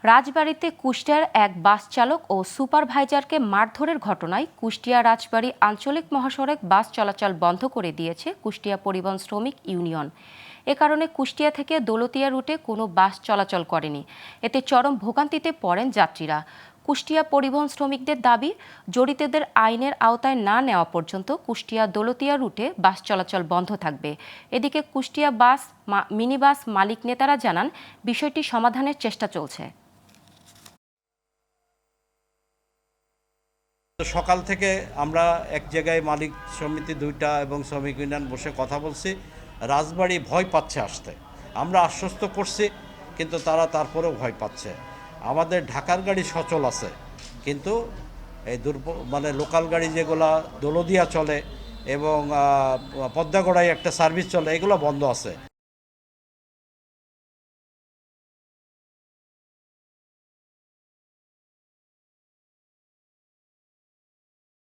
রাজবাড়ীতে কুষ্টিয়ার এক বাস চালক ও সুপারভাইজারকে মারধরের ঘটনায় কুষ্টিয়া রাজবাড়ী আঞ্চলিক মহাসড়ক বাস চলাচল বন্ধ করে দিয়েছে কুষ্টিয়া পরিবহন শ্রমিক ইউনিয়ন। এ কারণে কুষ্টিয়া থেকে দৌলতদিয়া রুটে কোনো বাস চলাচল করেনি। এতে চরম ভোগান্তিতে পড়েন যাত্রীরা। কুষ্টিয়া পরিবহন শ্রমিকদের দাবি, জড়িতদের আইনের আওতায় না নেওয়া পর্যন্ত কুষ্টিয়া দৌলতদিয়া রুটে বাস চলাচল বন্ধ থাকবে। এদিকে কুষ্টিয়া মিনিবাস মালিক নেতারা জানান, বিষয়টি সমাধানের চেষ্টা চলছে। সকাল থেকে আমরা এক জায়গায় মালিক সমিতি দুইটা এবং শ্রমিক ইউনিয়ন বসে কথা বলছি। রাজবাড়ী ভয় পাচ্ছে আসতে, আমরা আশ্বস্ত করছি, কিন্তু তারা তারপরেও ভয় পাচ্ছে। আমাদের ঢাকার গাড়ি সচল আছে, কিন্তু এই লোকাল গাড়ি যেগুলা দৌলতদিয়া চলে এবং পদ্মাগড়ায় একটা সার্ভিস চলে, এগুলো বন্ধ আছে।